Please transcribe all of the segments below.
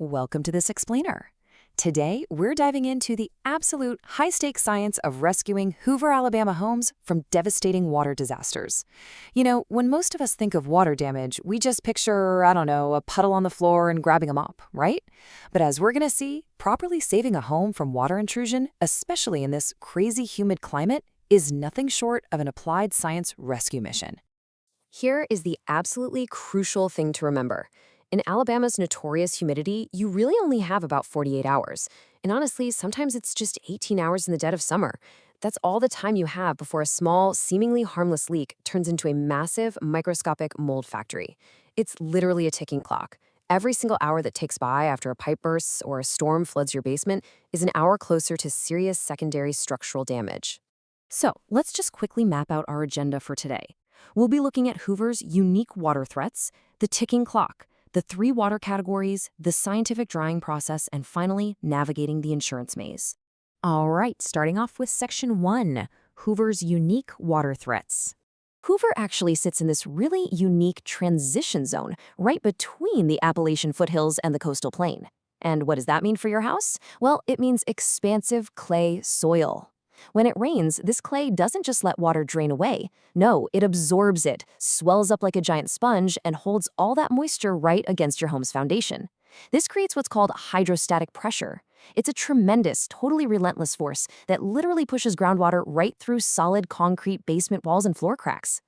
Welcome to this explainer. Today, we're diving into the absolute high-stakes science of rescuing Hoover, Alabama homes from devastating water disasters. You know, when most of us think of water damage, we just picture, I don't know, a puddle on the floor and grabbing a mop, right? But as we're going to see, properly saving a home from water intrusion, especially in this crazy humid climate, is nothing short of an applied science rescue mission. Here is the absolutely crucial thing to remember. In Alabama's notorious humidity, you really only have about 48 hours. And honestly, sometimes it's just 18 hours in the dead of summer. That's all the time you have before a small, seemingly harmless leak turns into a massive, microscopic mold factory. It's literally a ticking clock. Every single hour that takes by after a pipe bursts or a storm floods your basement is an hour closer to serious secondary structural damage. So, let's just quickly map out our agenda for today. We'll be looking at Hoover's unique water threats, the ticking clock, the 3 water categories, the scientific drying process, and finally, navigating the insurance maze. All right, starting off with Section 1, Hoover's unique water threats. Hoover actually sits in this really unique transition zone right between the Appalachian foothills and the coastal plain. And what does that mean for your house? Well, it means expansive clay soil. When it rains, this clay doesn't just let water drain away. No, it absorbs it, swells up like a giant sponge, and holds all that moisture right against your home's foundation. This creates what's called hydrostatic pressure. It's a tremendous, totally relentless force that literally pushes groundwater right through solid concrete basement walls and floor cracks.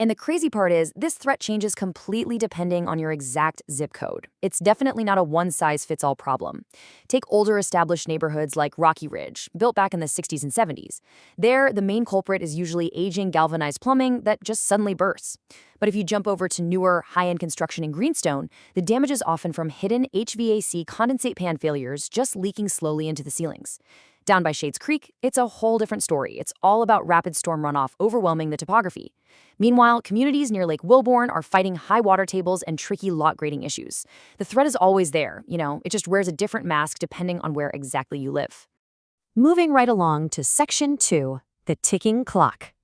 And the crazy part is, this threat changes completely depending on your exact zip code. It's definitely not a one-size-fits-all problem. Take older established neighborhoods like Rocky Ridge, built back in the 60s and 70s. There, the main culprit is usually aging galvanized plumbing that just suddenly bursts. But if you jump over to newer, high-end construction in Greenstone, the damage is often from hidden HVAC condensate pan failures just leaking slowly into the ceilings. Down by Shades Creek, it's a whole different story. It's all about rapid storm runoff overwhelming the topography. Meanwhile, communities near Lake Wilbourn are fighting high water tables and tricky lot grading issues. The threat is always there, it just wears a different mask depending on where exactly you live. Moving right along to Section 2, the ticking clock.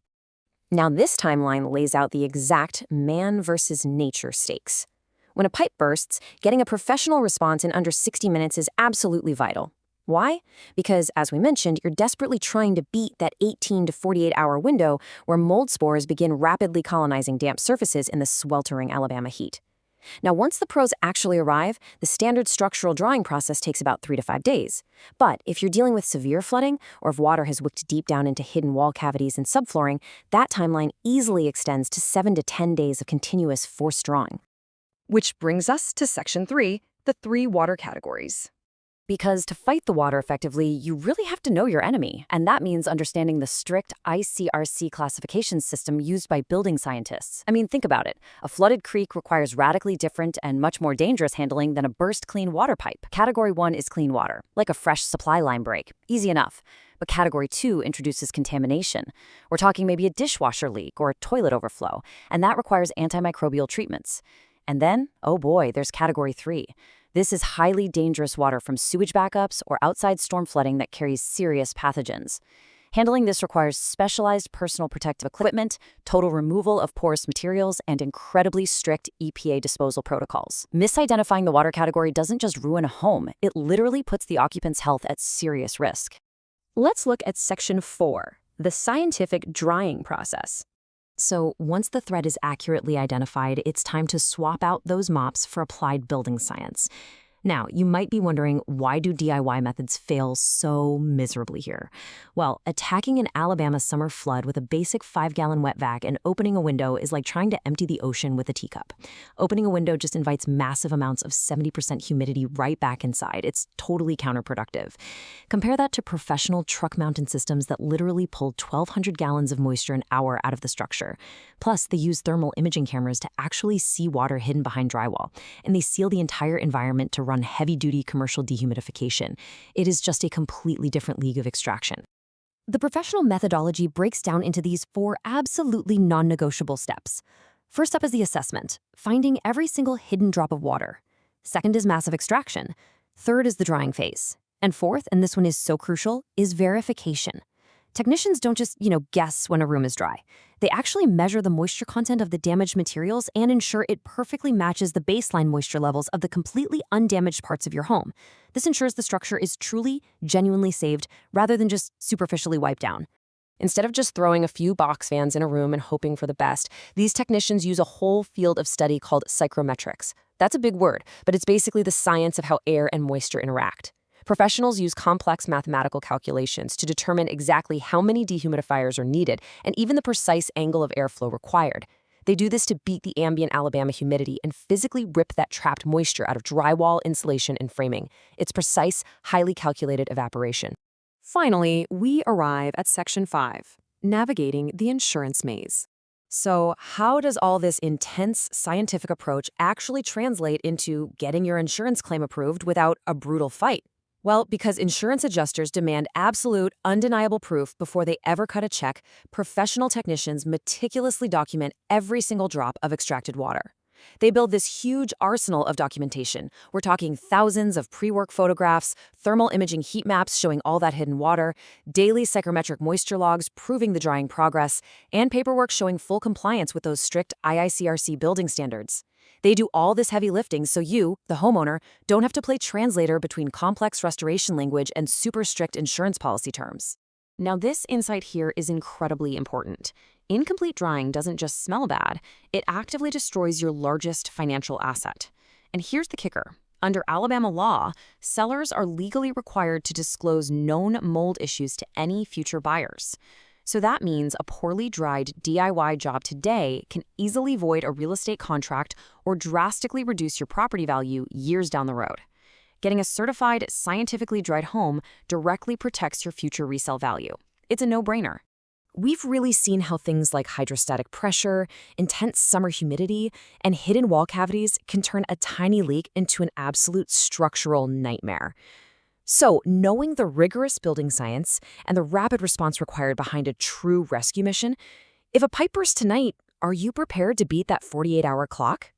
Now this timeline lays out the exact man versus nature stakes. When a pipe bursts, getting a professional response in under 60 minutes is absolutely vital. Why? Because, as we mentioned, you're desperately trying to beat that 18 to 48-hour window where mold spores begin rapidly colonizing damp surfaces in the sweltering Alabama heat. Now, once the pros actually arrive, the standard structural drying process takes about 3 to 5 days. But if you're dealing with severe flooding, or if water has wicked deep down into hidden wall cavities and subflooring, that timeline easily extends to 7 to 10 days of continuous forced drawing. Which brings us to Section 3, the 3 water categories. Because to fight the water effectively, you really have to know your enemy, and that means understanding the strict ICRC classification system used by building scientists. I mean, think about it. A flooded creek requires radically different and much more dangerous handling than a burst clean water pipe. Category 1 is clean water, like a fresh supply line break. Easy enough. But Category 2 introduces contamination. We're talking maybe a dishwasher leak or a toilet overflow, and that requires antimicrobial treatments. And then, oh boy, there's Category 3. This is highly dangerous water from sewage backups or outside storm flooding that carries serious pathogens. Handling this requires specialized personal protective equipment, total removal of porous materials, and incredibly strict EPA disposal protocols. Misidentifying the water category doesn't just ruin a home, it literally puts the occupant's health at serious risk. Let's look at Section 4, the scientific drying process. So once the threat is accurately identified, it's time to swap out those mops for applied building science. Now, you might be wondering, why do DIY methods fail so miserably here? Well, attacking an Alabama summer flood with a basic 5-gallon wet vac and opening a window is like trying to empty the ocean with a teacup. Opening a window just invites massive amounts of 70% humidity right back inside. It's totally counterproductive. Compare that to professional truck-mounted systems that literally pull 1,200 gallons of moisture an hour out of the structure. Plus, they use thermal imaging cameras to actually see water hidden behind drywall, and they seal the entire environment to run heavy-duty commercial dehumidification. It is just a completely different league of extraction. The professional methodology breaks down into these 4 absolutely non-negotiable steps. First up is the assessment, finding every single hidden drop of water. Second is massive extraction. Third is the drying phase. And fourth, and this one is so crucial, is verification. Technicians don't just, guess when a room is dry. They actually measure the moisture content of the damaged materials and ensure it perfectly matches the baseline moisture levels of the completely undamaged parts of your home. This ensures the structure is truly, genuinely saved rather than just superficially wiped down. Instead of just throwing a few box fans in a room and hoping for the best, these technicians use a whole field of study called psychrometrics. That's a big word, but it's basically the science of how air and moisture interact. Professionals use complex mathematical calculations to determine exactly how many dehumidifiers are needed and even the precise angle of airflow required. They do this to beat the ambient Alabama humidity and physically rip that trapped moisture out of drywall, insulation, and framing. It's precise, highly calculated evaporation. Finally, we arrive at Section 5, Navigating the Insurance Maze. So, how does all this intense scientific approach actually translate into getting your insurance claim approved without a brutal fight? Well, because insurance adjusters demand absolute, undeniable proof before they ever cut a check, professional technicians meticulously document every single drop of extracted water. They build this huge arsenal of documentation. We're talking thousands of pre-work photographs, thermal imaging heat maps showing all that hidden water, daily psychrometric moisture logs proving the drying progress, and paperwork showing full compliance with those strict IICRC building standards. They do all this heavy lifting so you, the homeowner, don't have to play translator between complex restoration language and super strict insurance policy terms. Now, this insight here is incredibly important. Incomplete drying doesn't just smell bad, it actively destroys your largest financial asset. And here's the kicker. Under Alabama law, sellers are legally required to disclose known mold issues to any future buyers. So that means a poorly dried DIY job today can easily void a real estate contract or drastically reduce your property value years down the road. Getting a certified, scientifically dried home directly protects your future resale value. It's a no-brainer. We've really seen how things like hydrostatic pressure, intense summer humidity, and hidden wall cavities can turn a tiny leak into an absolute structural nightmare. So, knowing the rigorous building science and the rapid response required behind a true rescue mission, if a pipe bursts tonight, are you prepared to beat that 48-hour clock?